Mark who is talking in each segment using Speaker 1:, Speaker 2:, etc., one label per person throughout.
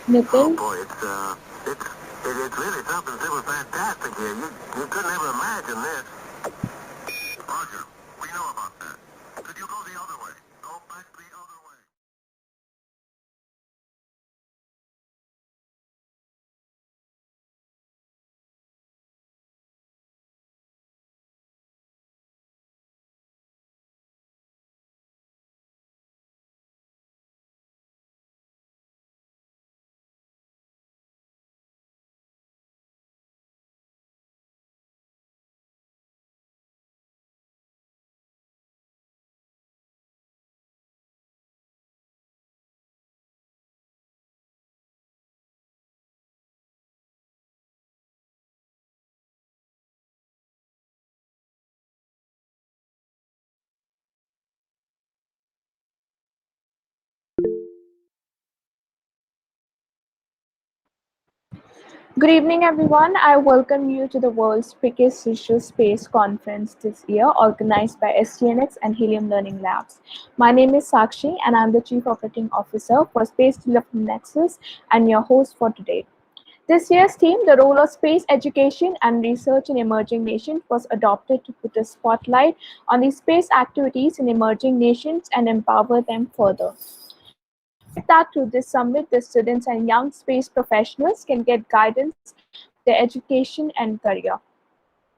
Speaker 1: Oh
Speaker 2: Nitin?
Speaker 1: boy, it's really something super fantastic here. You couldn't ever imagine this. Roger, we know about that. Could you go the other way? Go back the other way.
Speaker 2: Good evening, everyone. I welcome you to the world's biggest digital space conference this year, organized by SDNx and Helium Learning Labs. My name is Sakshi, and I'm the Chief Operating Officer for Space Development Nexus and your host for today. This year's theme, the role of space education and research in emerging nations, was adopted to put a spotlight on the space activities in emerging nations and empower them further. We expect that through this summit, the students and young space professionals can get guidance for their education and career.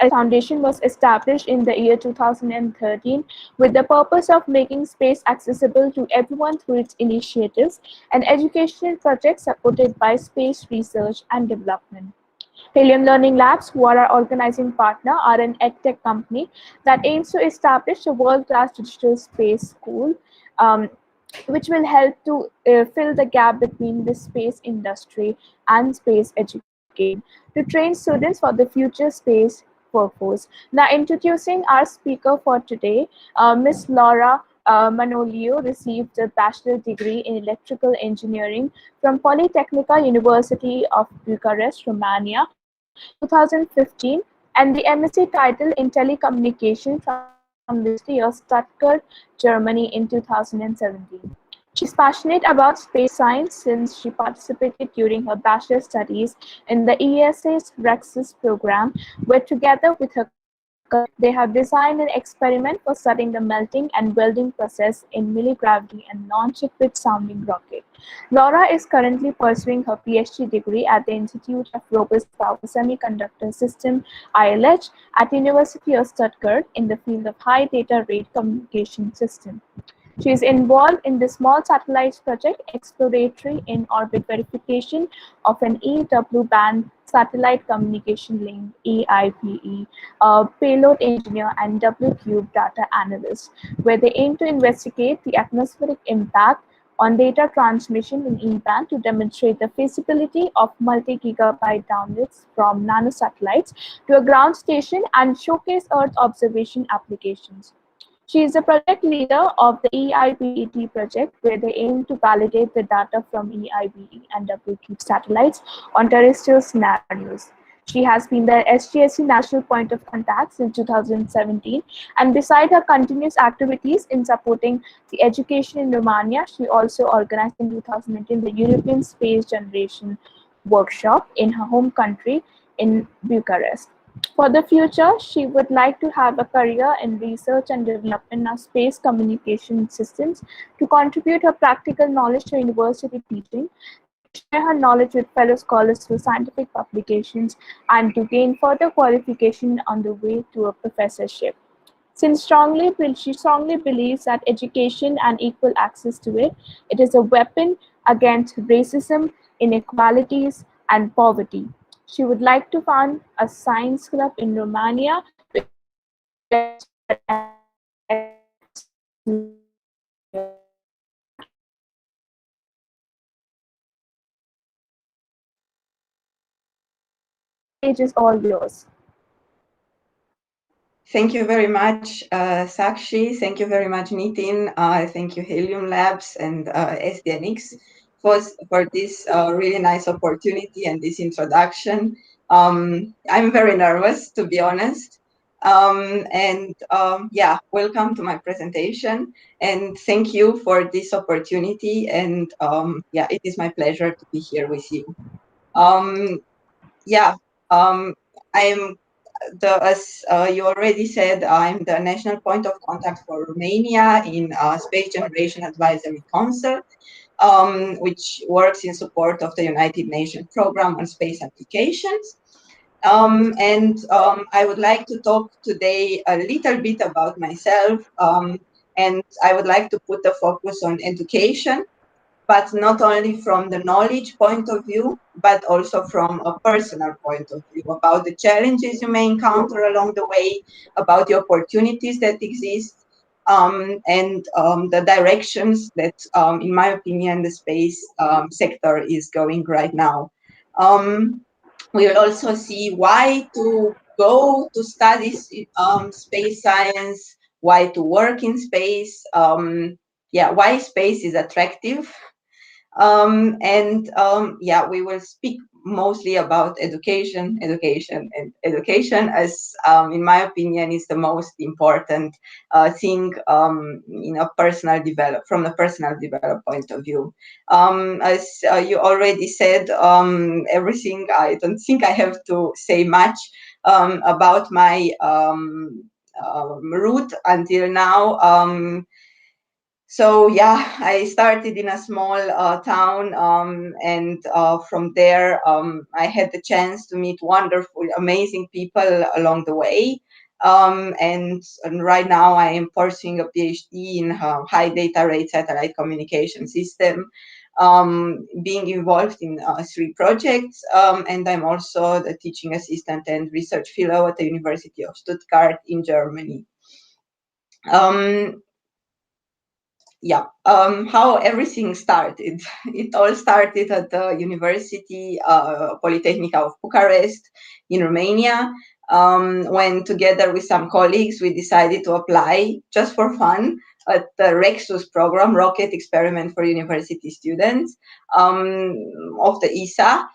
Speaker 2: SDNx Foundation was established in the year 2013 with the purpose of making space accessible to everyone through its initiatives and educational projects supported by space research and development. Helium Learning Labs, who are our organizing partner, are an edtech company that aims to establish a world-class digital space school, um, which will help to fill the gap between the space industry and space education to train students for the future space workforce. Now, introducing our speaker for today, Miss Laura Manoliu received a bachelor's degree in electrical engineering from Polytechnica University of Bucharest, Romania, in 2015, and the MSc title in telecommunication from the University of Stuttgart, Germany, in 2017. She's passionate about space science since she participated during her bachelor studies in the ESA's Rexus program, where together with her colleagues, they have designed an experiment for studying the melting and welding process in milligravity and launched it with sounding rocket. Laura is currently pursuing her PhD degree at the Institute of Robust Power Semiconductor System (ILH) at University of Stuttgart in the field of high data rate communication system. She is involved in the Small Satellites Project, exploratory in-orbit verification of an EW band satellite communication link (EIPE), a payload engineer and W-cube data analyst, where they aim to investigate the atmospheric impact on data transmission in E-band to demonstrate the feasibility of multi-gigabyte downloads from nanosatellites to a ground station and showcase Earth observation applications. She is the project leader of the EIPET project, where they aim to validate the data from EIPE and WCube satellites on terrestrial scenarios. She has been the SGSC National Point of Contact since 2017, and beside her continuous activities in supporting the education in Romania, she also organized in 2018 the European Space Generation Workshop in her home country in Bucharest. For the future, she would like to have a career in research and development of space communication systems to contribute her practical knowledge to university teaching, to share her knowledge with fellow scholars through scientific publications, and to gain further qualification on the way to a professorship. She strongly believes that education and equal access to it, it is a weapon against racism, inequalities, and poverty. She would like to found a science club in Romania to encourage students to spread awareness about space research and development. Thank you so much, Laura. The stage is all yours.
Speaker 3: Thank you very much, Sakshi. Thank you very much, Nitin. Thank you, Helium Labs and SDNx for this really nice opportunity and this introduction. I'm very nervous, to be honest. Yeah, welcome to my presentation, and thank you for this opportunity. And yeah, it is my pleasure to be here with you. Yeah, I'm as you already said, I'm the national point of contact for Romania in Space Generation Advisory Council, which works in support of the United Nations Program on Space Applications. I would like to talk today a little bit about myself, and I would like to put the focus on education, but not only from the knowledge point of view, but also from a personal point of view about the challenges you may encounter along the way, about the opportunities that exist, the directions that, in my opinion, the space sector is going right now. We will also see why to go to study space science, why to work in space, yeah, why space is attractive. Yeah, we will speak mostly about education, and education, as in my opinion, is the most important thing in a from a personal development point of view. As you already said, everything. I don't think I have to say much about my route until now. So yeah, I started in a small town, and from there I had the chance to meet wonderful, amazing people along the way. And right now I am pursuing a PhD in high data rate satellite communication system, being involved in 3 projects, and I'm also the teaching assistant and research fellow at the University of Stuttgart in Germany. Yeah, how everything started. It all started at the University Polytechnica of Bucharest in Romania, when together with some colleagues we decided to apply just for fun at the REXUS program, Rocket Experiment for University Students, of the ESA,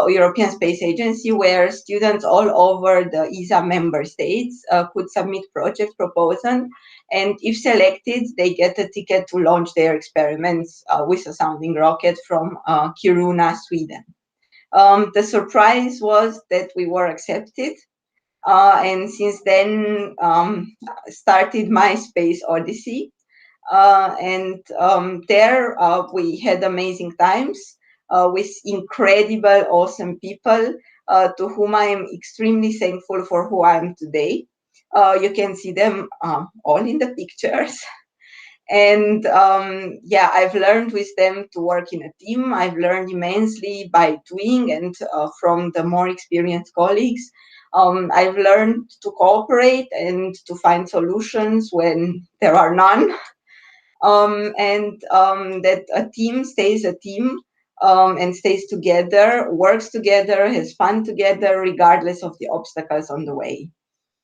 Speaker 3: European Space Agency, where students all over the ESA member states could submit project proposals, and if selected, they get a ticket to launch their experiments with a sounding rocket from Kiruna, Sweden. The surprise was that we were accepted, and since then started my space odyssey. There we had amazing times with incredible, awesome people to whom I am extremely thankful for who I am today. You can see them all in the pictures. And yeah, I've learned with them to work in a team. I've learned immensely by doing, and from the more experienced colleagues. I've learned to cooperate and to find solutions when there are none. That a team stays a team, and stays together, works together, has fun together, regardless of the obstacles on the way.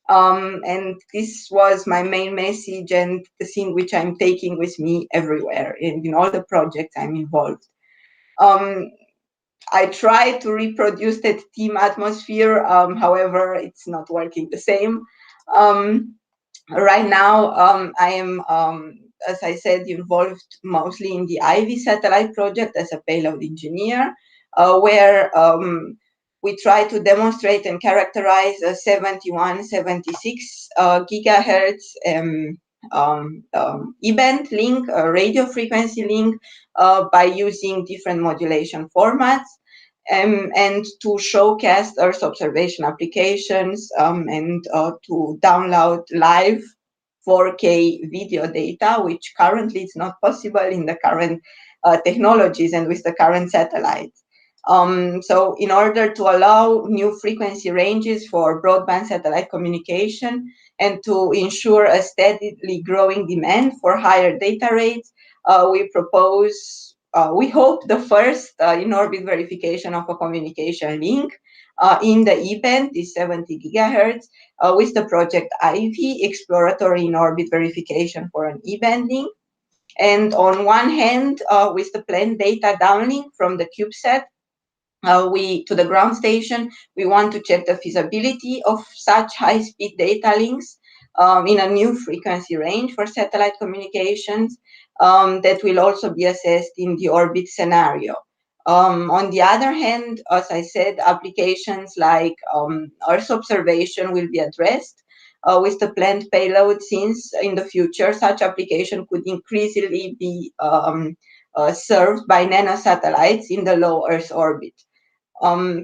Speaker 3: And this was my main message and the thing which I'm taking with me everywhere in all the projects I'm involved. I try to reproduce that team atmosphere, however, it's not working the same. Right now, I am, as I said, involved mostly in the Ivy satellite project as a payload engineer, where we try to demonstrate and characterize a 7176 gigahertz E-band link, a radio frequency link, by using different modulation formats, and to showcase Earth observation applications, and to download live 4K video data, which currently is not possible in the current technologies and with the current satellites. So in order to allow new frequency ranges for broadband satellite communication and to ensure a steadily growing demand for higher data rates, we propose, we hope, the first in-orbit verification of a communication link in the E-band, this 70 gigahertz, with the project Ivy, exploratory in-orbit verification for an E-band link. And on one hand, with the planned data downlink from the CubeSat, to the ground station, we want to check the feasibility of such high-speed data links in a new frequency range for satellite communications that will also be assessed in the orbit scenario. On the other hand, as I said, applications like Earth observation will be addressed with the planned payload, since in the future such application could increasingly be served by nanosatellites in the low Earth orbit.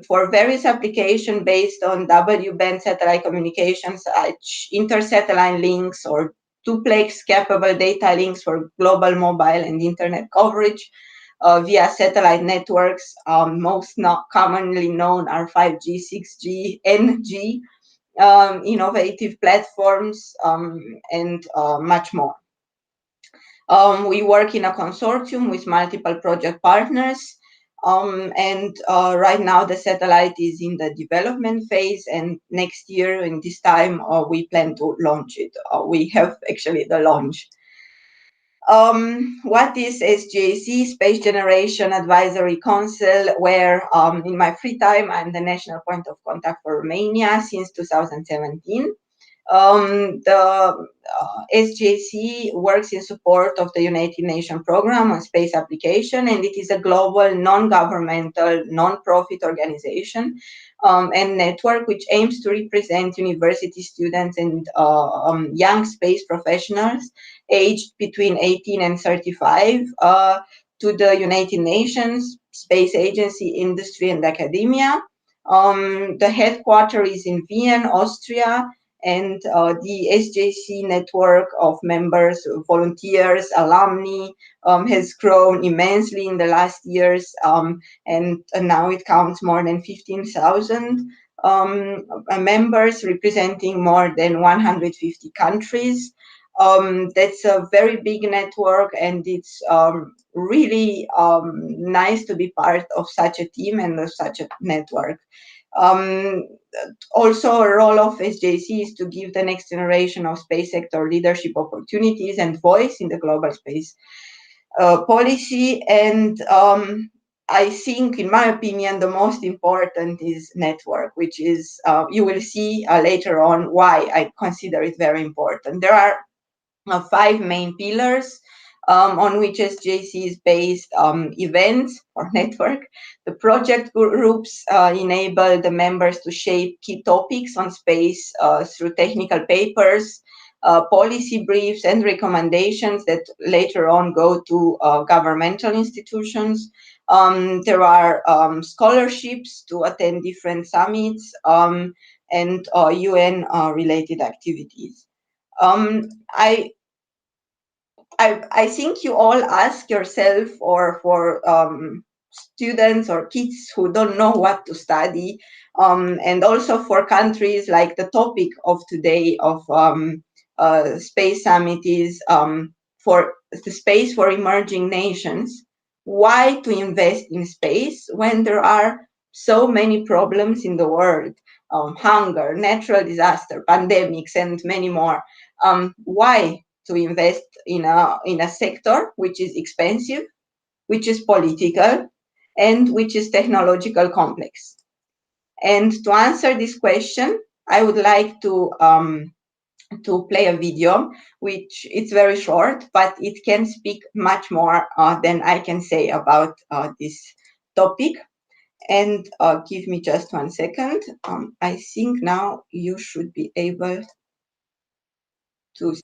Speaker 3: For various applications based on W-band satellite communications, such intersatellite links or duplex capable data links for global mobile and internet coverage via satellite networks, most not commonly known are 5G, 6G, NG, innovative platforms, and much more. We work in a consortium with multiple project partners. And right now the satellite is in the development phase, and next year in this time we plan to launch it. We have actually the launch. What is SGAC, Space Generation Advisory Council, where in my free time I'm the national point of contact for Romania since 2017. The SGAC works in support of the United Nations Program on Space Application, and it is a global non-governmental, non-profit organization and network which aims to represent university students and young space professionals aged between 18 and 35 to the United Nations, Space Agency, industry, and academia. The headquarters is in Vienna, Austria, and the SJC network of members, volunteers, alumni has grown immensely in the last years, and now it counts more than 15,000 members representing more than 150 countries. That's a very big network, and it's really nice to be part of such a team and of such a network. Also, a role of SJC is to give the next generation of space sector leadership opportunities and voice in the global space policy. And I think, in my opinion, the most important is network, which is, you will see later on why I consider it very important. There are 5 main pillars on which SJC is based: events or network. The project groups enable the members to shape key topics on space through technical papers, policy briefs, and recommendations that later on go to governmental institutions. There are scholarships to attend different summits and UN related activities. I think you all ask yourself, or for students or kids who don't know what to study, and also for countries, like the topic of today of Space Summit is for the space for emerging nations. Why to invest in space when there are so many problems in the world? Hunger, natural disaster, pandemics, and many more. Why to invest in a sector which is expensive, which is political, and which is technological complex? And to answer this question, I would like to play a video, which it's very short, but it can speak much more than I can say about this topic. And give me just 1 second. I think now you should be able to see.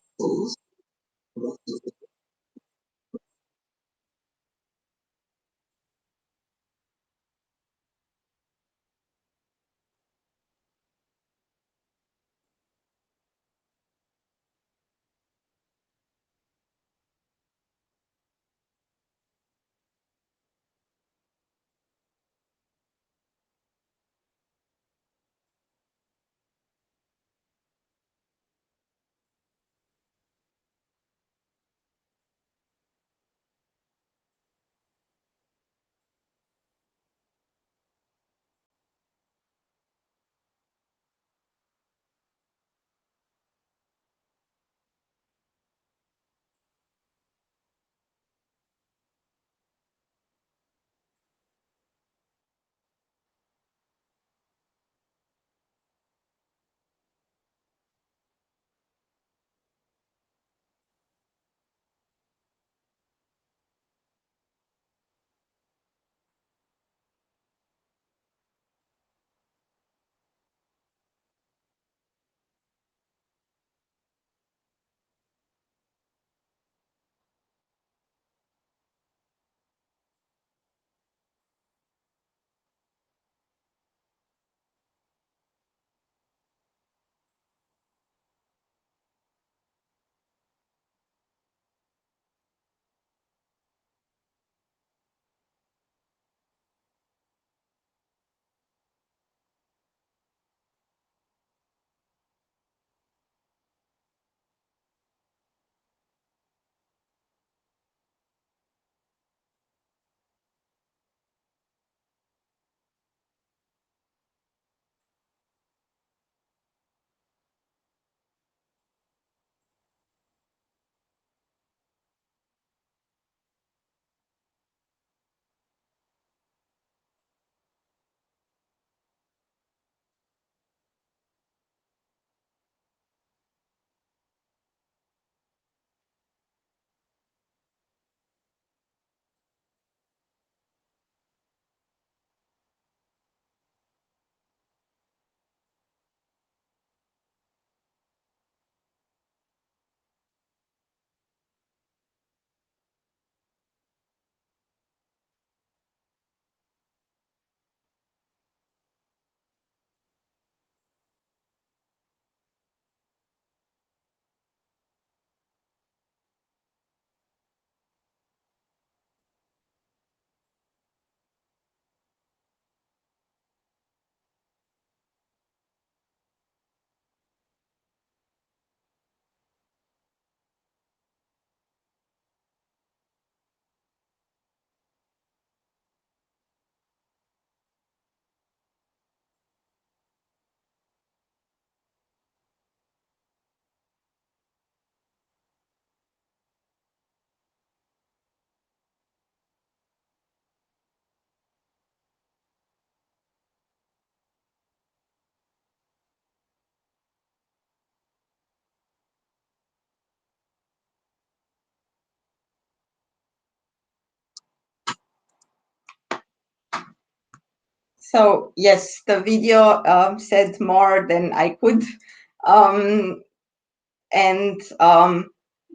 Speaker 3: So yes, the video said more than I could.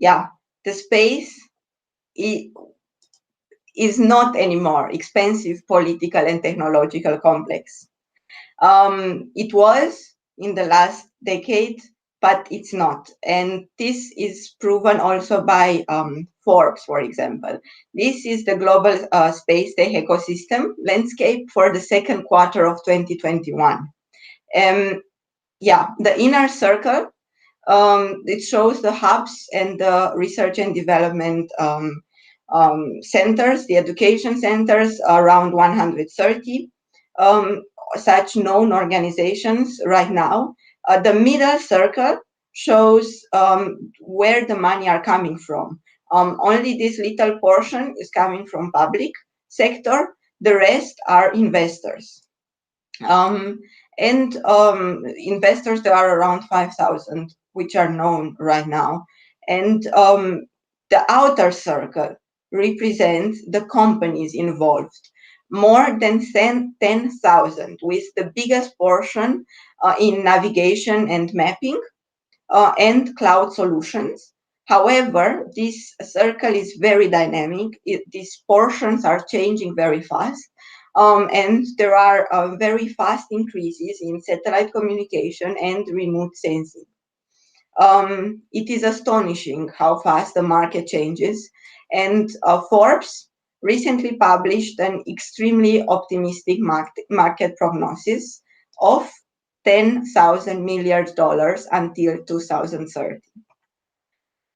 Speaker 3: Yeah, the space is not anymore expensive, political and technological complex. It was in the last decade, but it's not. And this is proven also by Forbes, for example. This is the global space tech ecosystem landscape for the second quarter of 2021. Yeah, the inner circle, it shows the hubs and the research and development centers, the education centers, around 130 such known organizations right now. The middle circle shows where the money are coming from. Only this little portion is coming from public sector. The rest are investors. Investors, there are around 5,000, which are known right now. And the outer circle represents the companies involved, more than 10,000, with the biggest portion in navigation and mapping and cloud solutions. However, this circle is very dynamic. These portions are changing very fast. And there are very fast increases in satellite communication and remote sensing. It is astonishing how fast the market changes. And Forbes recently published an extremely optimistic market prognosis of $10,000 million until 2030.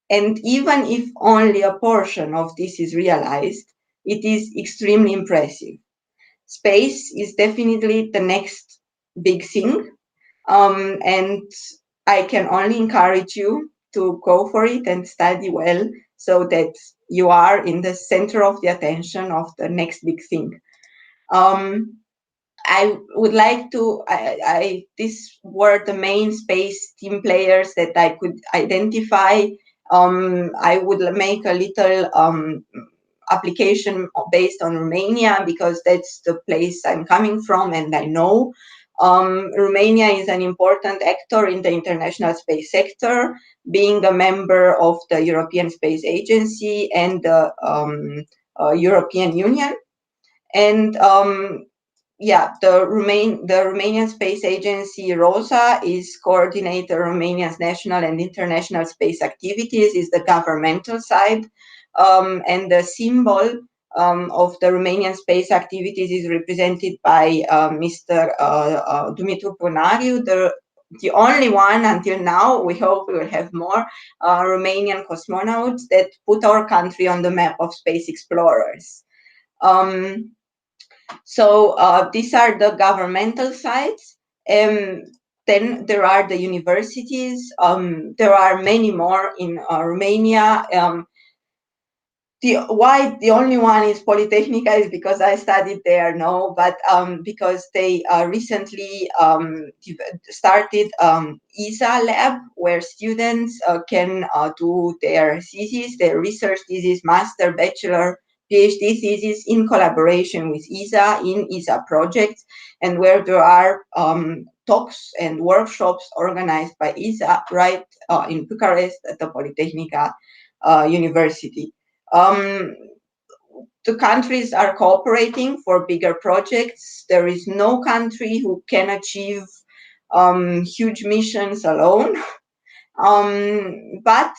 Speaker 3: And even if only a portion of this is realized, it is extremely impressive. Space is definitely the next big thing. And I can only encourage you to go for it and study well so that you are in the center of the attention of the next big thing. I would like to, these were the main space team players that I could identify. I would make a little application based on Romania because that's the place I'm coming from and I know. Romania is an important actor in the international space sector, being a member of the European Space Agency and the European Union. And yeah, the Romanian Space Agency, ROSA, is coordinator Romania's national and international space activities, is the governmental side. And the symbol of the Romanian space activities is represented by Mr. Dumitru Punariu, the only one until now, we hope we will have more, Romanian cosmonauts that put our country on the map of space explorers. So these are the governmental sides. Then there are the universities. There are many more in Romania. Why the only one is Polytechnica is because I studied there, no, but because they recently started ESA lab where students can do their thesis, their research thesis, master, bachelor, PhD thesis in collaboration with ESA in ESA projects, and where there are talks and workshops organized by ESA right in Bucharest at the Polytechnica University. The countries are cooperating for bigger projects. There is no country who can achieve huge missions alone. But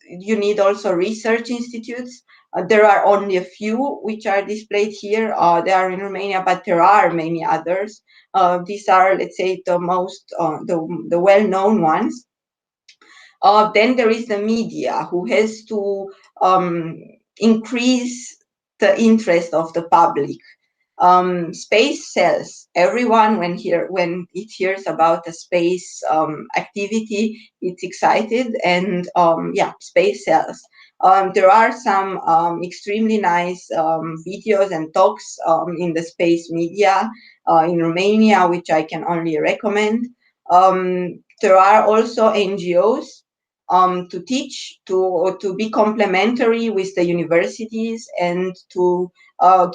Speaker 3: you need also research institutes. There are only a few which are displayed here. They are in Romania, but there are many others. These are, let's say, the most, the well-known ones. Then there is the media who has to increase the interest of the public. Space sells. Everyone, when it hears about a space activity, it's excited, and yeah, space sells. There are some extremely nice videos and talks in the space media in Romania, which I can only recommend. There are also NGOs to teach, to be complementary with the universities, and to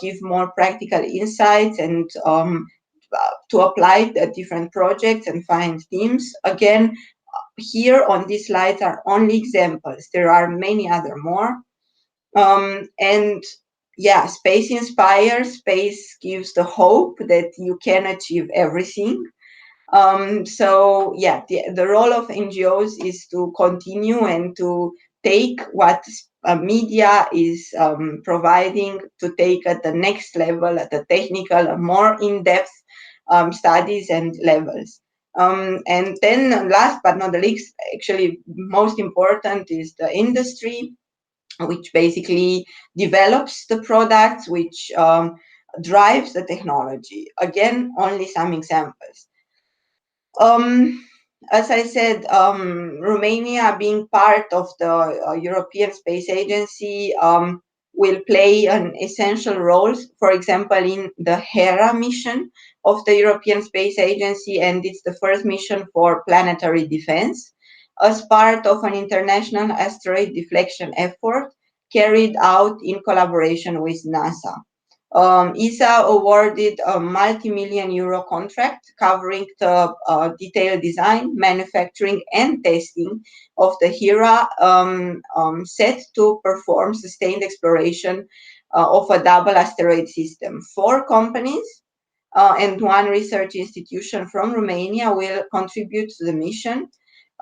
Speaker 3: give more practical insights, and to apply different projects and find teams. Again, here on these slides are only examples. There are many other more. And yeah, space inspires, space gives the hope that you can achieve everything. So yeah, the role of NGOs is to continue and to take what media is providing, to take at the next level, at the technical, more in-depth studies and levels. And then last but not the least, actually most important, is the industry, which basically develops the products, which drives the technology. Again, only some examples. As I said, Romania, being part of the European Space Agency, will play an essential role, for example, in the HERA mission of the European Space Agency, and it's the first mission for planetary defense, as part of an international asteroid deflection effort carried out in collaboration with NASA. ESA awarded a multi-million euro contract covering the detailed design, manufacturing, and testing of the HERA, set to perform sustained exploration of a double asteroid system. 4 companies and 1 research institution from Romania will contribute to the mission.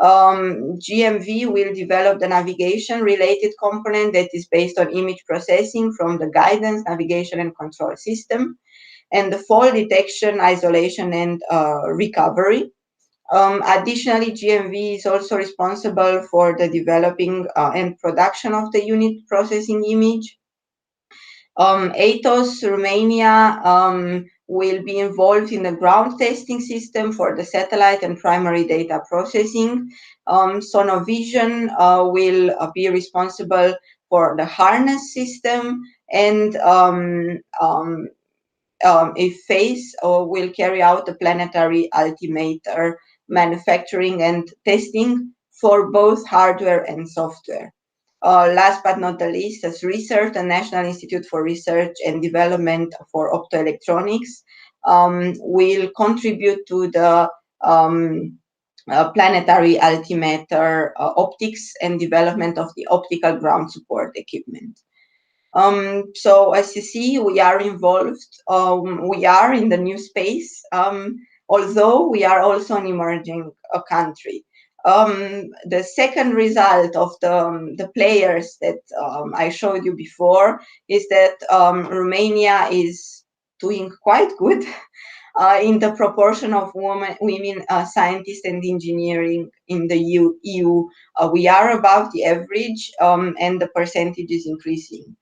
Speaker 3: GMV will develop the navigation related component that is based on image processing from the guidance, navigation, and control system, and the fall detection, isolation, and recovery. Additionally, GMV is also responsible for the developing and production of the unit processing image. ATOS Romania will be involved in the ground testing system for the satellite and primary data processing. Sonovision will be responsible for the harness system, and phase will carry out the planetary altimeter manufacturing and testing for both hardware and software. Last but not the least, as research, the National Institute for Research and Development for Optoelectronics will contribute to the planetary altimeter optics and development of the optical ground support equipment. So as you see, we are involved, we are in the new space, although we are also an emerging country. The second result of the players that I showed you before is that Romania is doing quite good in the proportion of women scientists and engineering in the EU. We are above the average, and the percentage is increasing.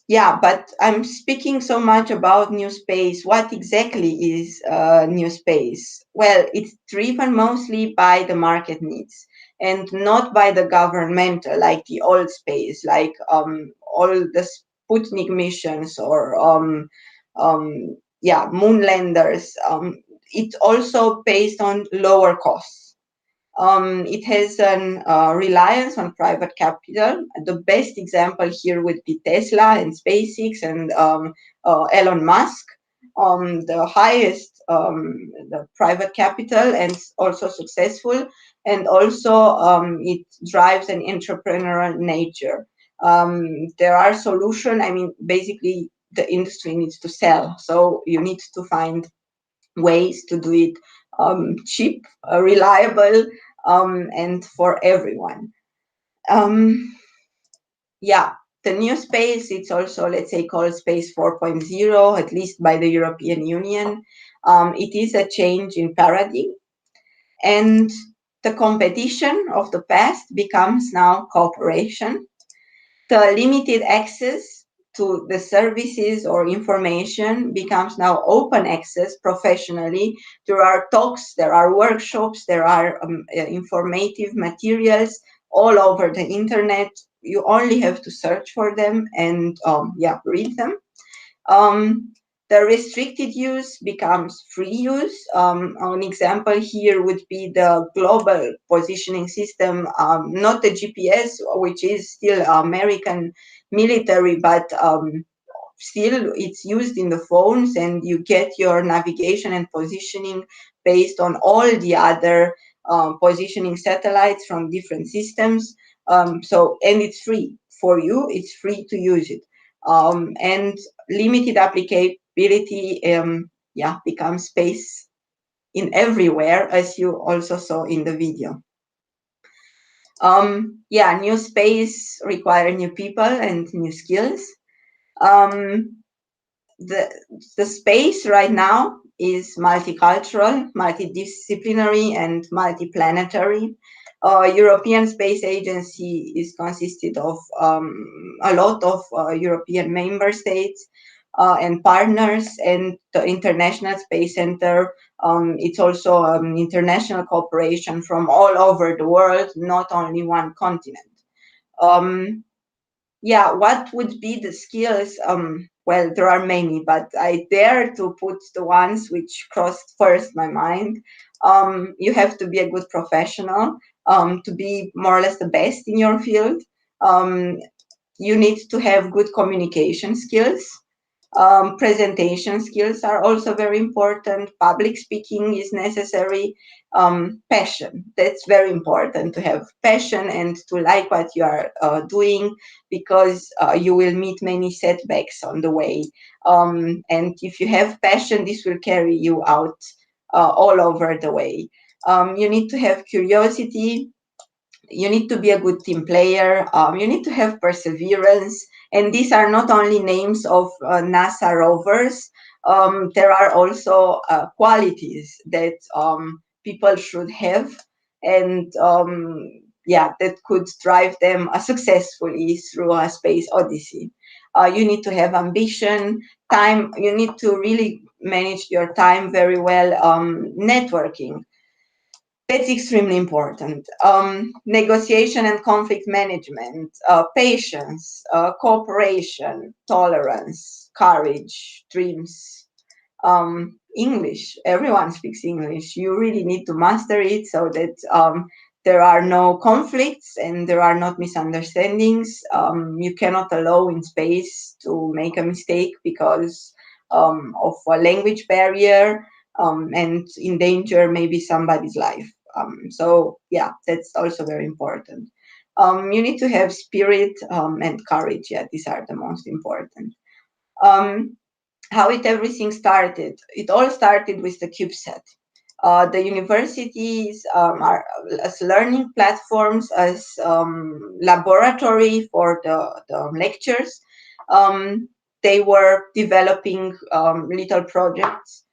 Speaker 3: Yeah, but I'm speaking so much about new space. What exactly is new space? Well, it's driven mostly by the market needs and not by the governmental, like the old space, like all the Sputnik missions or yeah, moonlanders. It's also based on lower costs. It has a reliance on private capital. The best example here would be Tesla and SpaceX and Elon Musk. The highest the private capital, and also successful, and also it drives an entrepreneurial nature. There are solutions. I mean, basically, the industry needs to sell, so you need to find ways to do it cheap, reliable, and for everyone. Yeah, the new space, it's also, let's say, called Space 4.0, at least by the European Union. It is a change in paradigm, and the competition of the past becomes now cooperation. The limited access to the services or information becomes now open access professionally. There are talks, there are workshops, there are informative materials all over the internet. You only have to search for them and yeah, read them. The restricted use becomes free use. An example here would be the global positioning system, not the GPS, which is still American military, but still it's used in the phones, and you get your navigation and positioning based on all the other positioning satellites from different systems. And it's free for you, it's free to use it. And limited applicability becomes space in everywhere, as you also saw in the video. New space require new people and new skills. The space right now is multicultural, multidisciplinary, and multiplanetary. European Space Agency is consisted of a lot of European member states and partners, and the International Space Center. It's also international cooperation from all over the world, not only one continent. What would be the skills? Well, there are many, but I dare to put the ones which crossed first my mind. You have to be a good professional, to be more or less the best in your field. You need to have good communication skills. Presentation skills are also very important. Public speaking is necessary. Passion, that's very important, to have passion and to like what you are doing, because you will meet many setbacks on the way. And if you have passion, this will carry you out all over the way. You need to have curiosity. You need to be a good team player. You need to have perseverance. And these are not only names of NASA rovers. There are also qualities that people should have, and that could drive them successfully through a space odyssey. You need to have ambition, time. You need to really manage your time very well. Networking, that's extremely important. Negotiation and conflict management, patience, cooperation, tolerance, courage, dreams. English, everyone speaks English. You really need to master it so that there are no conflicts and there are not misunderstandings. You cannot allow in space to make a mistake because of a language barrier, and endanger maybe somebody's life. That's also very important. You need to have spirit and courage. Yeah, these are the most important. How everything started? It all started with the CubeSat. The universities are as learning platforms, as laboratory for the lectures. They were developing little projects.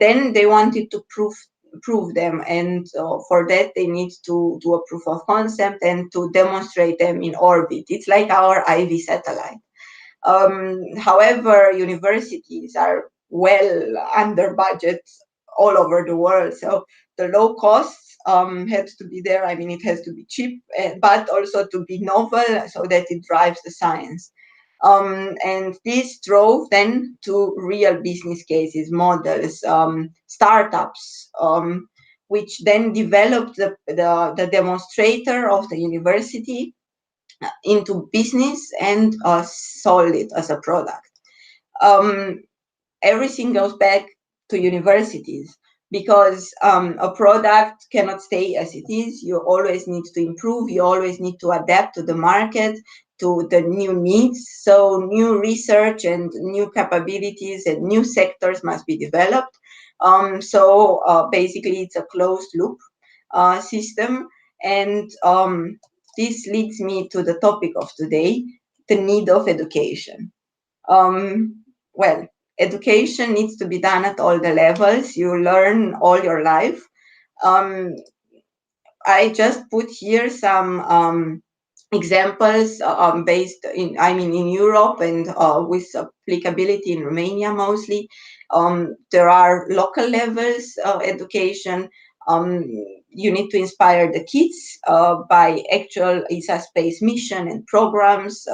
Speaker 3: Then they wanted to prove them, and for that they need to do a proof of concept and to demonstrate them in orbit. It's like our IV satellite. However, universities are well under budget all over the world, so the low costs had to be there. I mean, it has to be cheap, but also to be novel so that it drives the science. And this drove then to real business cases, models, startups, which then developed the demonstrator of the university into business and sold it as a product. Everything goes back to universities, because a product cannot stay as it is. You always need to improve. You always need to adapt to the market, to the new needs. So new research and new capabilities and new sectors must be developed. Basically, it's a closed loop system. And this leads me to the topic of today, the need of education. Well, education needs to be done at all the levels. You learn all your life. I just put here some examples based in Europe, and with applicability in Romania mostly. There are local levels of education. You need to inspire the kids by actual ESA space mission and programs.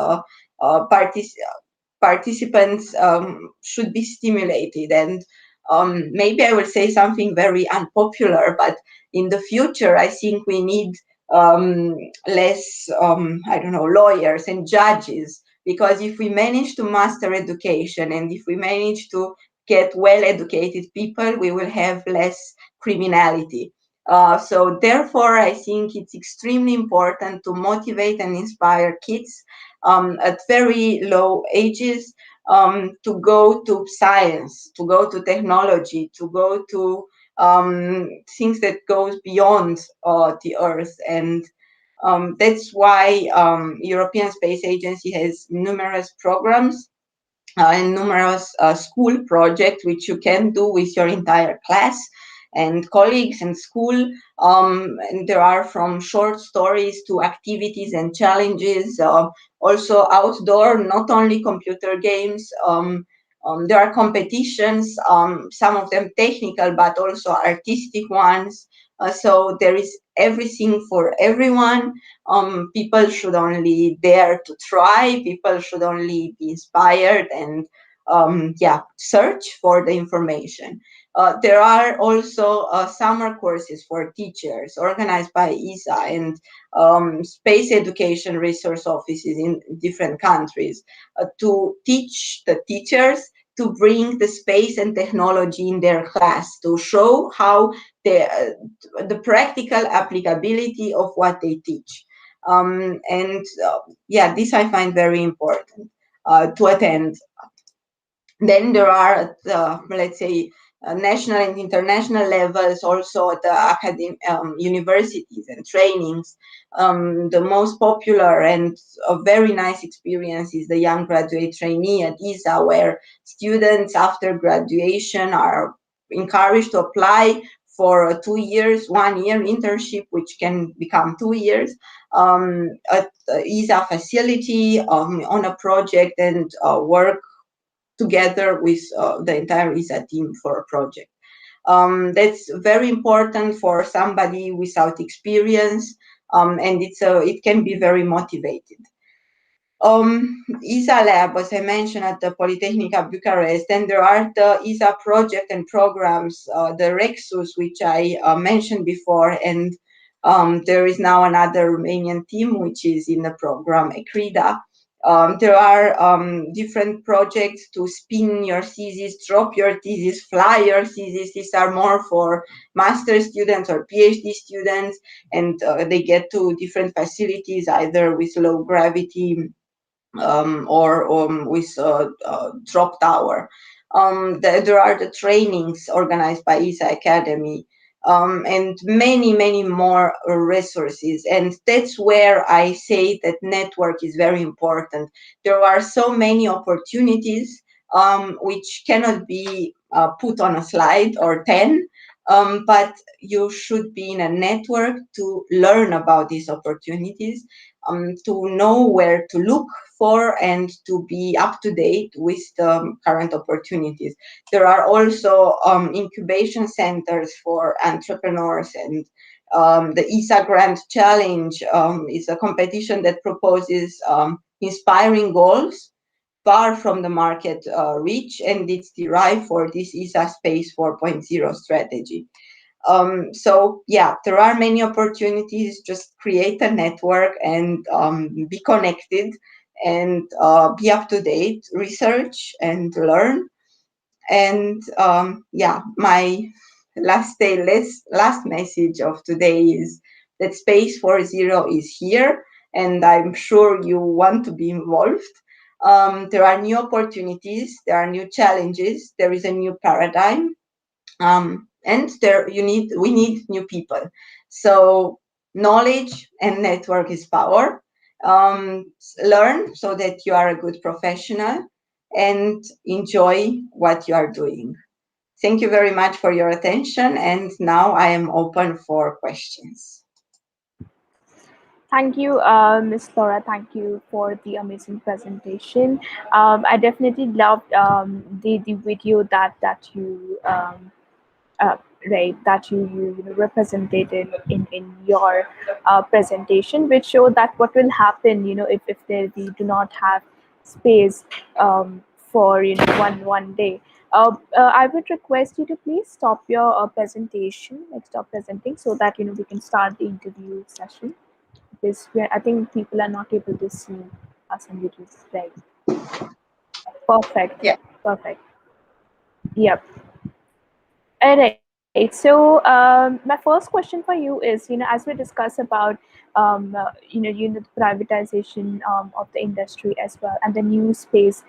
Speaker 3: participants should be stimulated. And maybe I will say something very unpopular, but in the future, I think we need less, I don't know, lawyers and judges, because if we manage to master education and if we manage to get well-educated people, we will have less criminality. So therefore, I think it's extremely important to motivate and inspire kids at very low ages to go to science, to go to technology, to go to things that goes beyond the Earth. And that's why European Space Agency has numerous programs and numerous school projects which you can do with your entire class and colleagues and school. And there are from short stories to activities and challenges, also outdoor, not only computer games. There are competitions, some of them technical, but also artistic ones. So there is everything for everyone. People should only dare to try. People should only be inspired and search for the information. There are also summer courses for teachers organized by ESA and space education resource offices in different countries to teach the teachers to bring the space and technology in their class, to show how the practical applicability of what they teach. This I find very important to attend. Then there are, let's say, national and international levels, also at the universities and trainings. The most popular and a very nice experience is the Young Graduate Trainee at ESA, where students after graduation are encouraged to apply for 2 years, 1 year internship, which can become 2 years, at the ESA facility on a project and work together with the entire ESA team for a project. That's very important for somebody without experience, and it can be very motivated. ESA Lab, as I mentioned, at the Polytechnica Bucharest, and there are the ESA project and programs, the Rexus, which I mentioned before, and there is now another Romanian team which is in the program, ECRIDA. There are different projects to spin your thesis, drop your thesis, fly your thesis. These are more for master students or PhD students, and they get to different facilities, either with low gravity or with a drop tower. There are the trainings organized by ESA Academy, and many, many more resources. And that's where I say that network is very important. There are so many opportunities which cannot be put on a slide or 10, but you should be in a network to learn about these opportunities, to know where to look for and to be up to date with the current opportunities. There are also incubation centers for entrepreneurs, and the ESA Grant Challenge is a competition that proposes inspiring goals far from the market reach, and it's derived for this ESA Space 4.0 strategy. There are many opportunities. Just create a network and be connected and be up to date, research and learn. And my last message of today is that Space 4.0 is here, and I'm sure you want to be involved. There are new opportunities, there are new challenges, there is a new paradigm, and we need new people. So knowledge and network is power. Learn so that you are a good professional, and enjoy what you are doing. Thank you very much for your attention, and now I am open for questions.
Speaker 2: Thank you, Ms. Laura. Thank you for the amazing presentation. I definitely loved the video that you that you represented in your presentation, which showed that what will happen if we do not have space for one day. I would request you to please stop your presentation, like stop presenting, so that we can start the interview session. Because I think people are not able to see us on YouTube. Right. Perfect.
Speaker 3: Yeah.
Speaker 2: Perfect. Yep. All right. So my first question for you is, as we discuss about, the privatization of the industry as well, and the new space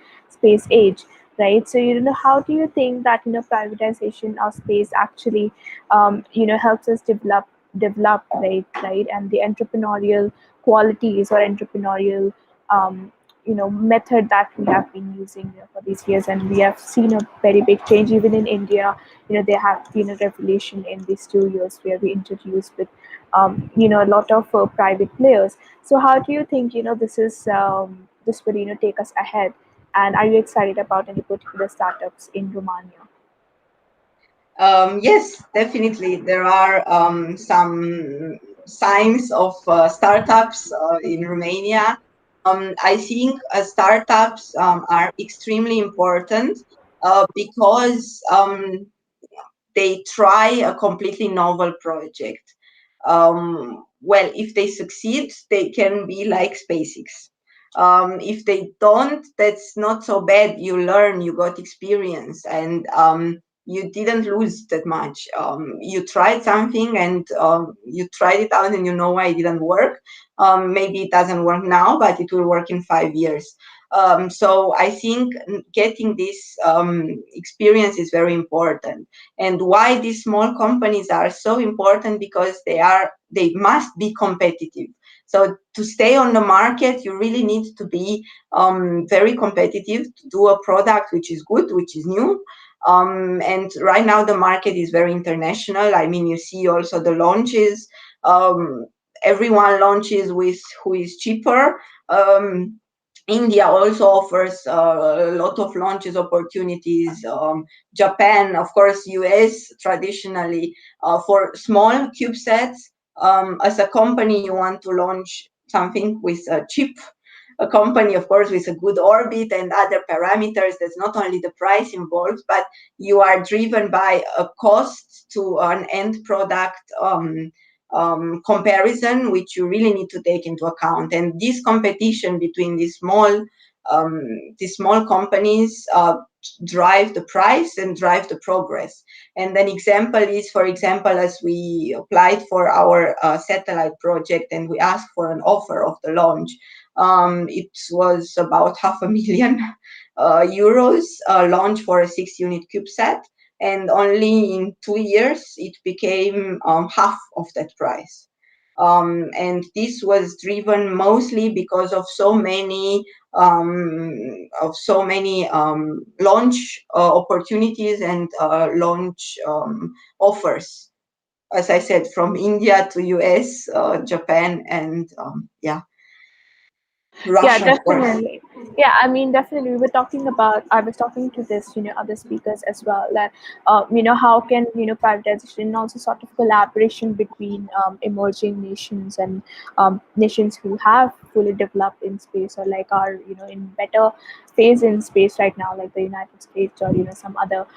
Speaker 2: age, right? So how do you think that privatization of space actually, helps us develop, right, and the entrepreneurial qualities or entrepreneurial method that we have been using for these years, and we have seen a very big change even in India. There have been a revolution in these 2 years where we introduced with a lot of private players. So how do you think this will take us ahead, and are you excited about any particular startups in Romania?
Speaker 3: Yes, definitely. There are some signs of startups in Romania. I think startups are extremely important because they try a completely novel project. Well, if they succeed, they can be like SpaceX. If they don't, that's not so bad. You learn, you got experience, and you didn't lose that much. You tried something and you tried it out, and you know why it didn't work. Maybe it doesn't work now, but it will work in 5 years. So I think getting this experience is very important. And why these small companies are so important, because they must be competitive. So to stay on the market, you really need to be very competitive, to do a product which is good, which is new. And right now the market is very international. I mean, you see also the launches. Everyone launches with who is cheaper. India also offers a lot of launches opportunities. Japan, of course, US traditionally for small CubeSats. As a company, you want to launch something with a cheap a company, of course, with a good orbit and other parameters. There's not only the price involved, but you are driven by a cost to an end product comparison, which you really need to take into account. And this competition between these small companies drive the price and drive the progress. And an example is, for example, as we applied for our satellite project and we asked for an offer of the launch, it was about €500,000 launch for a 6-unit CubeSat, and only in 2 years it became half of that price. And this was driven mostly because of so many launch opportunities and launch offers. As I said, from India to US, Japan, and
Speaker 2: Yeah,
Speaker 3: Russia, of course.
Speaker 2: definitely. Yeah, I mean, definitely. We were talking about. I was talking to this, other speakers as well. That, how can privatization and also sort of collaboration between emerging nations and nations who have fully developed in space, or like are in better phase in space right now, like the United States or some other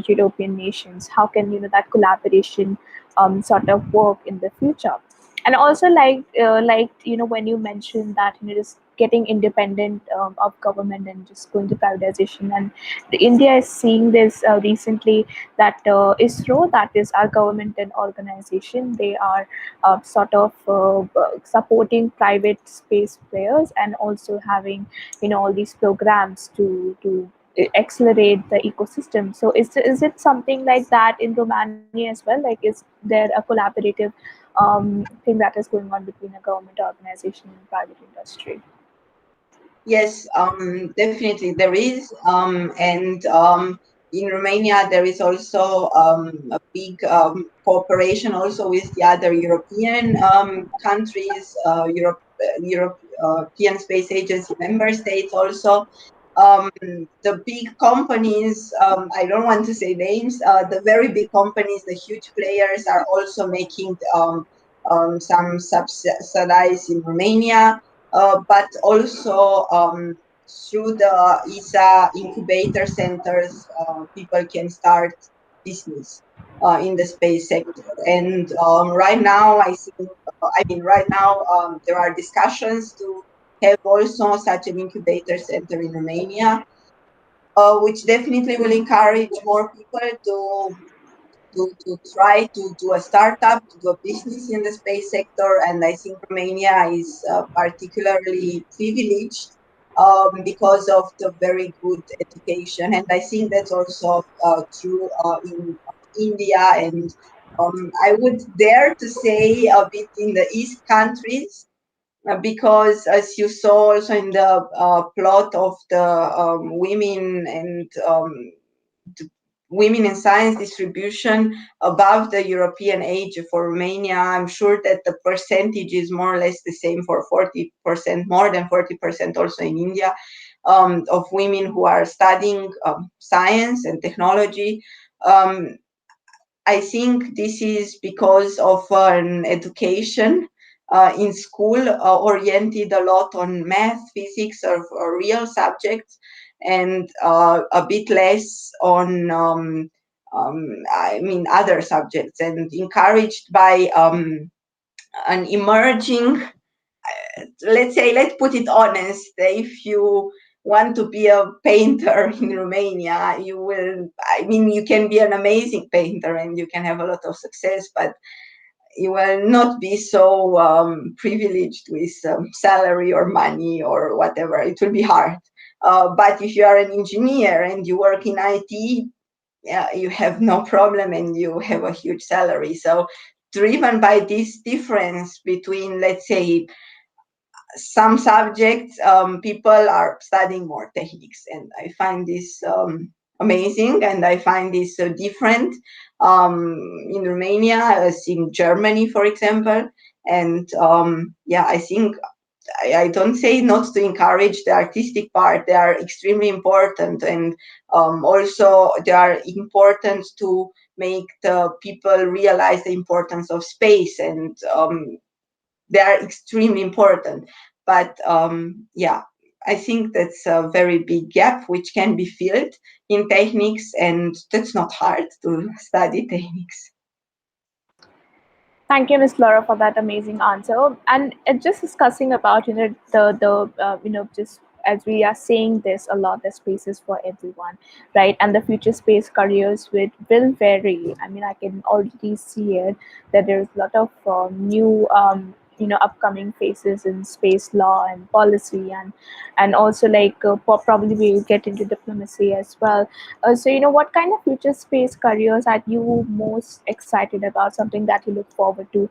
Speaker 2: European nations. How can that collaboration sort of work in the future? And also like when you mentioned that just getting independent of government and just going to privatization, and India is seeing this recently, that ISRO, that is our government and organization, they are sort of supporting private space players, and also having all these programs to accelerate the ecosystem. So is it something like that in Romania as well? Like, is there a collaborative thing that is going on between a government organization and private industry?
Speaker 3: Yes, definitely there is. And in Romania, there is also a big cooperation also with the other European countries, European Space Agency member states also. The big companies, I don't want to say names, the very big companies, the huge players are also making some subsidies in Romania, but also through the ESA incubator centers, people can start business in the space sector. And right now, right now there are discussions to have also such an incubator center in Romania, which definitely will encourage more people to try to do a startup, to do a business in the space sector. And I think Romania is particularly privileged because of the very good education. And I think that's also true in India. And I would dare to say a bit in the East countries. Because as you saw also in the plot of the women and women in science distribution above the European age for Romania, I'm sure that the percentage is more or less the same for 40%, more than 40% also in India, of women who are studying science and technology. Um, I think this is because of an education in school oriented a lot on math, physics, or real subjects, and a bit less on, other subjects, and encouraged by an emerging, let's put it honest, if you want to be a painter in Romania, you can be an amazing painter and you can have a lot of success, but you will not be so privileged with salary or money or whatever. It will be hard. But if you are an engineer and you work in IT, yeah, you have no problem and you have a huge salary. So driven by this difference between, let's say, some subjects, people are studying more techniques, and I find this amazing, and I find this different in Romania, as in Germany, for example. And I think I don't say not to encourage the artistic part. They are extremely important, and also they are important to make the people realize the importance of space, and they are extremely important. But I think that's a very big gap which can be filled in techniques, and that's not hard to study techniques.
Speaker 2: Thank you, Ms. Laura, for that amazing answer. And just discussing about the just as we are saying this a lot, the spaces for everyone, right? And the future space careers will vary. I mean, I can already see it that there's a lot of new upcoming phases in space law and policy, and also like probably we'll get into diplomacy as well. So, what kind of future space careers are you most excited about? Something that you look forward to,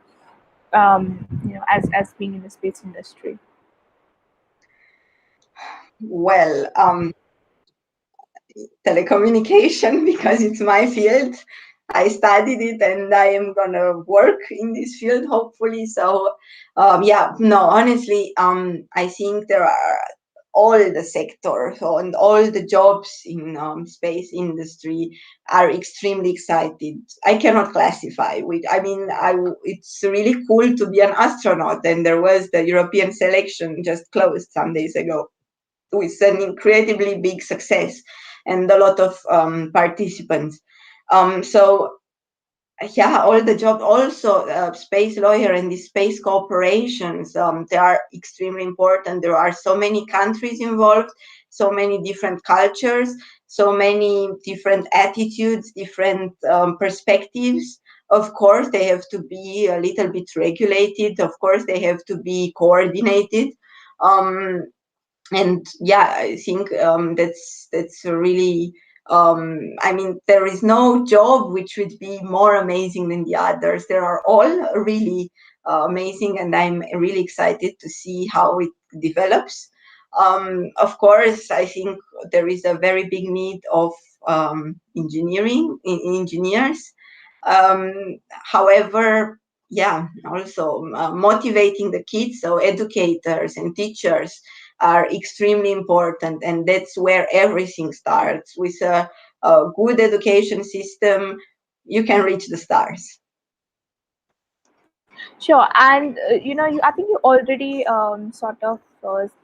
Speaker 2: as being in the space industry.
Speaker 3: Well, telecommunication, because it's my field. I studied it and I am gonna work in this field hopefully. So no, honestly, I think there are all the sectors and all the jobs in space industry are extremely excited. I cannot classify which. It's really cool to be an astronaut, and there was the European selection just closed some days ago with an incredibly big success and a lot of participants. So yeah, all the job, also space lawyer and the space cooperations, they are extremely important. There are so many countries involved, so many different cultures, so many different attitudes, different perspectives. Of course, they have to be a little bit regulated. Of course, they have to be coordinated. Um, and yeah, I think that's a really there is no job which would be more amazing than the others. They are all really amazing, and I'm really excited to see how it develops. Of course, I think there is a very big need of engineers. However, yeah, also motivating the kids, so educators and teachers are extremely important, and that's where everything starts. With a good education system, you can reach the stars.
Speaker 2: Sure, and I think you already sort of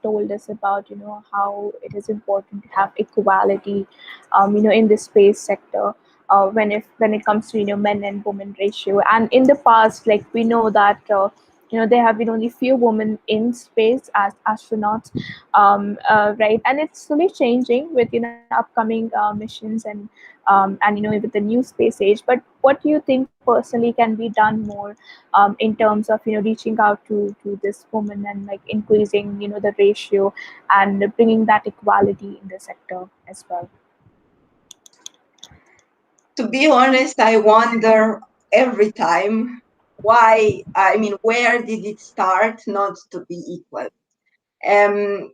Speaker 2: told us about how it is important to have equality in the space sector when it comes to men and women ratio. And in the past, like, we know that there have been only few women in space as astronauts, right? And it's slowly changing with upcoming missions and with the new space age. But what do you think personally can be done more in terms of reaching out to this woman and like increasing the ratio and bringing that equality in the sector as well?
Speaker 3: To be honest, I wonder every time why, I mean, where did it start not to be equal? Um,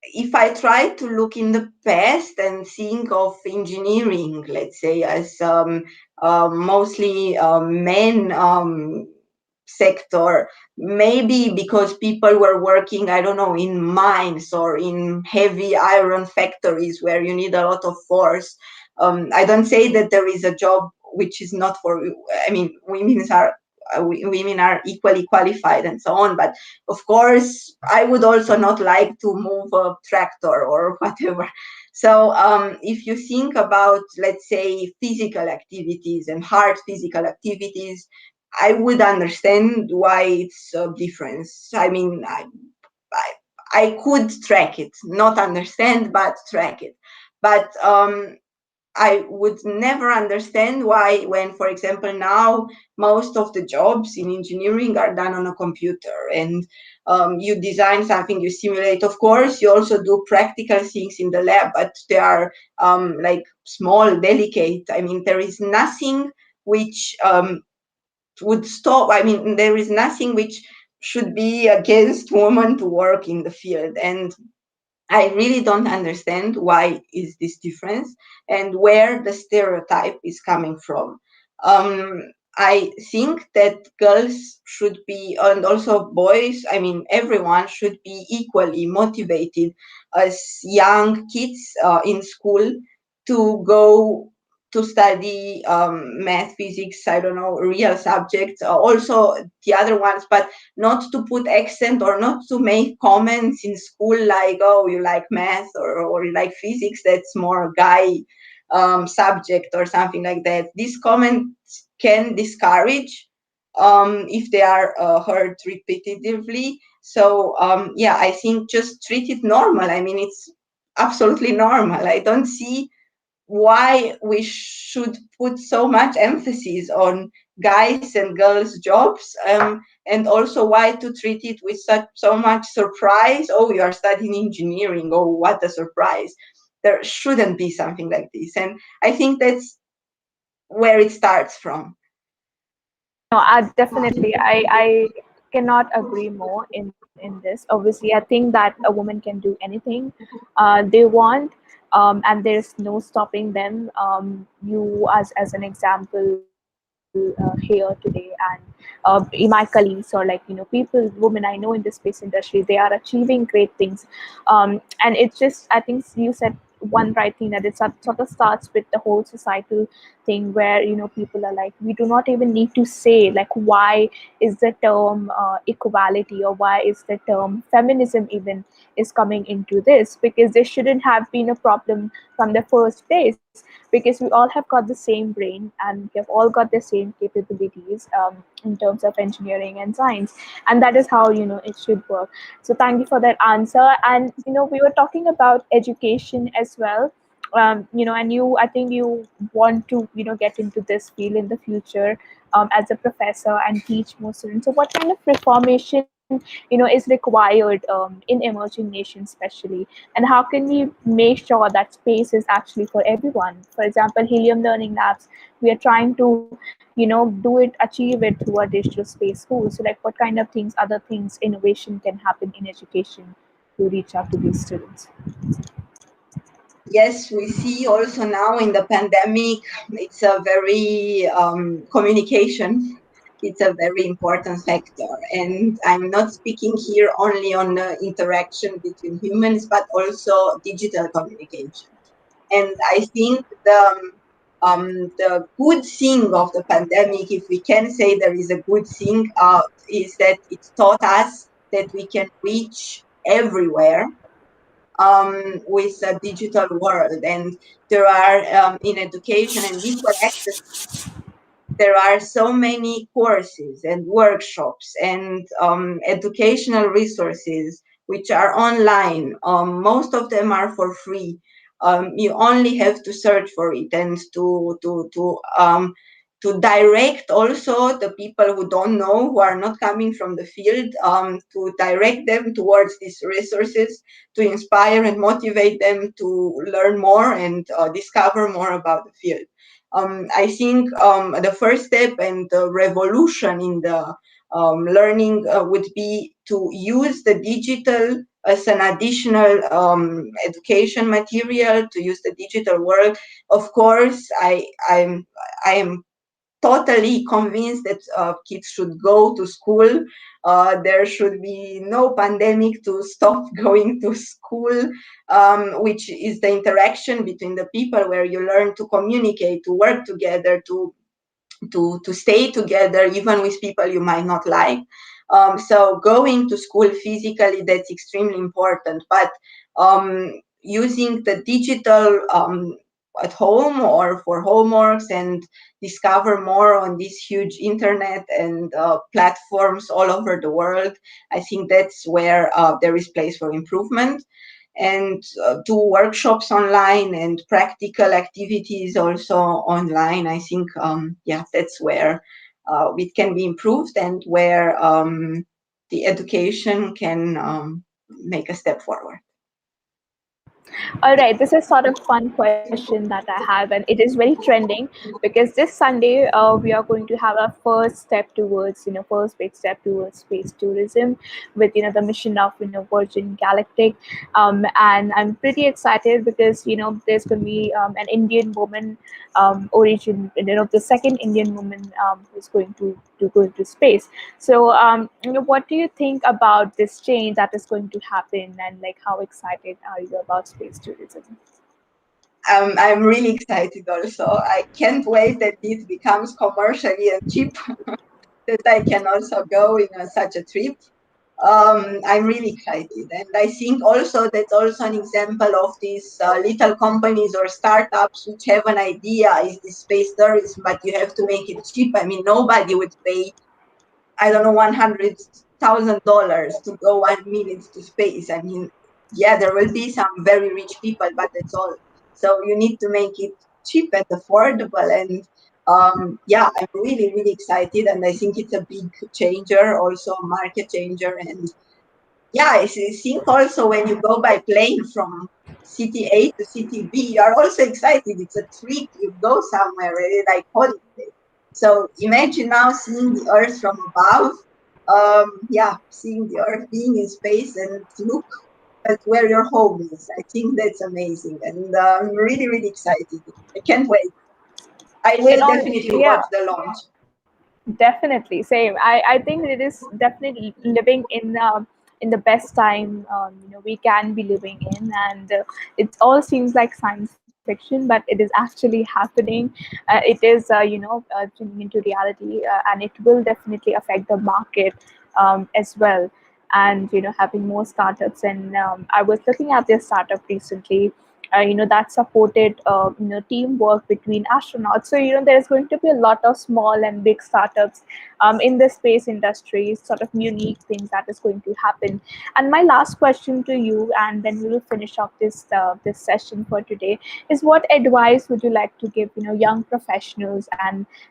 Speaker 3: if I try to look in the past and think of engineering, let's say, as mostly men sector, maybe because people were working, I don't know, in mines or in heavy iron factories where you need a lot of force. I don't say that there is a job which is not for, I mean, women are equally qualified and so on, but of course I would also not like to move a tractor or whatever. So if you think about, let's say, physical activities and hard physical activities, I would understand why it's a difference. I mean, I, I could track it, not understand, but track it. But I would never understand why, when, for example, now most of the jobs in engineering are done on a computer and you design something, you simulate. Of course, you also do practical things in the lab, but they are like small, delicate. I mean, there is nothing which would stop. I mean, there is nothing which should be against women to work in the field. And I really don't understand why is this difference and where the stereotype is coming from. I think that girls should be, and also boys, I mean, everyone should be equally motivated as young kids in school to go to study math, physics, I don't know, real subjects, also the other ones, but not to put accent or not to make comments in school like, oh, you like math or you like physics, that's more guy subject or something like that. These comments can discourage if they are heard repetitively. So yeah, I think just treat it normal. I mean, it's absolutely normal. I don't see why we should put so much emphasis on guys and girls jobs, and also why to treat it with so much surprise. Oh, you are studying engineering, oh, what a surprise. There shouldn't be something like this, and I think that's where it starts from.
Speaker 2: No, I cannot agree more in this. Obviously, I think that a woman can do anything they want, and there's no stopping them. You, as an example, here today, and my colleagues, or like people, women I know in the space industry, they are achieving great things, and it's just, I think you said one right thing, that it sort of starts with the whole societal thing where people are like, we do not even need to say like why is the term equality, or why is the term feminism even is coming into this, because there shouldn't have been a problem from the first place, because we all have got the same brain and we have all got the same capabilities in terms of engineering and science, and that is how it should work. So thank you for that answer. And we were talking about education as well, and I think you want to get into this field in the future, as a professor and teach more students. So what kind of reformation is required in emerging nations especially, and how can we make sure that space is actually for everyone? For example, Helium Learning Labs, we are trying to achieve it through a digital space school. So like, what kind of things, other things, innovation can happen in education to reach out to these students?
Speaker 3: Yes, we see also now in the pandemic, it's a very communication. It's a very important factor. And I'm not speaking here only on the interaction between humans, but also digital communication. And I think the good thing of the pandemic, if we can say there is a good thing, is that it taught us that we can reach everywhere with a digital world. And there are, in education and equal access, there are so many courses and workshops and educational resources which are online. Most of them are for free. You only have to search for it, and to direct also the people who don't know, who are not coming from the field, to direct them towards these resources, to inspire and motivate them to learn more and discover more about the field. I think the first step and the revolution in the learning would be to use the digital as an additional education material, to use the digital world. Of course, I am totally convinced that kids should go to school. There should be no pandemic to stop going to school, which is the interaction between the people, where you learn to communicate, to work together, to stay together, even with people you might not like. So going to school physically, that's extremely important. But using the digital at home or for homeworks, and discover more on this huge internet and platforms all over the world, I think that's where there is place for improvement. And do workshops online and practical activities also online. I think, yeah, that's where it can be improved, and where the education can make a step forward.
Speaker 2: All right, this is sort of fun question that I have, and it is very trending because this Sunday we are going to have our first step towards, first big step towards space tourism with, the mission of, Virgin Galactic, and I'm pretty excited because, there's going to be an Indian woman origin, the second Indian woman who's going to go into space. So, what do you think about this change that is going to happen, and like how excited are you about space tourism?
Speaker 3: I'm really excited also. I can't wait that this becomes commercially and cheap, that I can also go in such a trip. I'm really excited, and I think also that's also an example of these little companies or startups which have an idea, is this space tourism, but you have to make it cheap. I mean, nobody would pay, I don't know, $100,000 to go 1 minute to space. I mean, yeah, there will be some very rich people, but that's all. So you need to make it cheap and affordable. And yeah, I'm really, really excited. And I think it's a big changer, also a market changer. And yeah, I think also when you go by plane from city A to city B, you are also excited. It's a trip. You go somewhere really like holiday. So imagine now seeing the Earth from above. Yeah, seeing the Earth, being in space, and look at where your home is. I think that's amazing, and I'm really, really excited. I can't wait. I
Speaker 2: It
Speaker 3: will
Speaker 2: all,
Speaker 3: definitely
Speaker 2: yeah,
Speaker 3: watch the launch.
Speaker 2: definitely same. I think it is definitely living in the best time we can be living in, and it all seems like science fiction, but it is actually happening. It is turning into reality, and it will definitely affect the market as well. And having more startups, and I was looking at this startup recently, that supported teamwork between astronauts. So there's going to be a lot of small and big startups in the space industry, sort of unique things that is going to happen. And my last question to you, and then we will finish off this session for today, is what advice would you like to give young professionals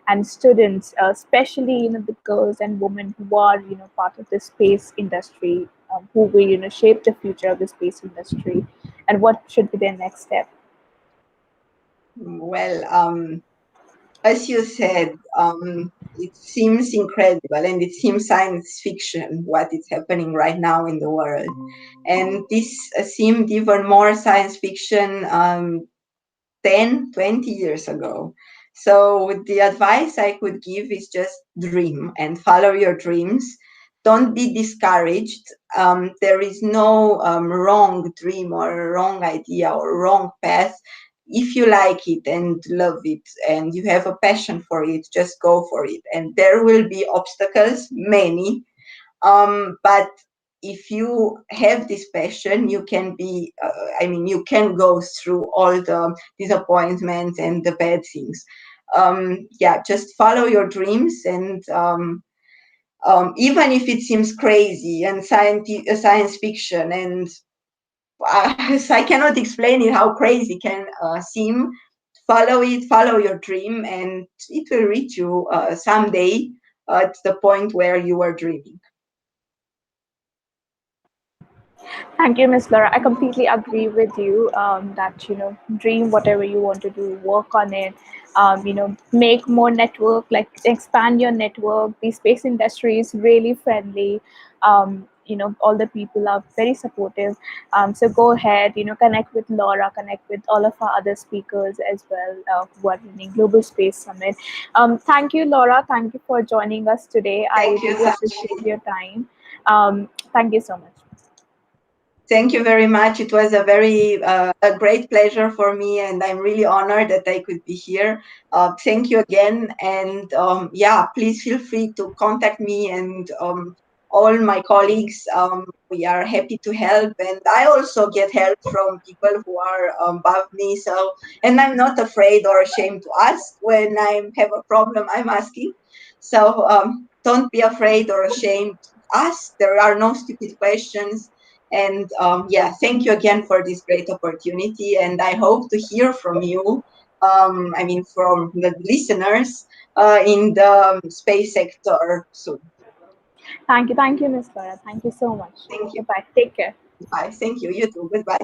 Speaker 2: and students, especially the girls and women who are part of the space industry, who will shape the future of the space industry, and what should be their next step?
Speaker 3: Well, as you said, it seems incredible, and it seems science fiction what is happening right now in the world. And this seemed even more science fiction 10, 20 years ago. So the advice I could give is just dream and follow your dreams. Don't be discouraged. There is no wrong dream or wrong idea or wrong path. If you like it and love it and you have a passion for it, just go for it. And there will be obstacles, many, but if you have this passion, you can be, you can go through all the disappointments and the bad things. Just follow your dreams, and even if it seems crazy and science fiction, and I cannot explain it how crazy can seem, follow it, follow your dream, and it will reach you someday at the point where you are dreaming.
Speaker 2: Thank you, Miss Laura. I completely agree with you that, dream whatever you want to do, work on it, make more network, like expand your network. The space industry is really friendly. All the people are very supportive. So go ahead, connect with Laura, connect with all of our other speakers as well who are running Global Space Summit. Thank you, Laura. Thank you for joining us today. I
Speaker 3: Thank you,
Speaker 2: really
Speaker 3: Sakshi.
Speaker 2: appreciate your time. Thank you so much.
Speaker 3: Thank you very much. It was a great pleasure for me, and I'm really honored that I could be here. Thank you again, and please feel free to contact me and all my colleagues. We are happy to help, and I also get help from people who are above me. So, and I'm not afraid or ashamed to ask when I have a problem. I'm asking. So don't be afraid or ashamed. Ask. There are no stupid questions. And thank you again for this great opportunity. And I hope to hear from you, from the listeners in the space sector soon.
Speaker 2: Thank you, Ms. Laura. Thank you so much.
Speaker 3: Thank you.
Speaker 2: Goodbye. Take care.
Speaker 3: Bye. Thank you. You too. Goodbye.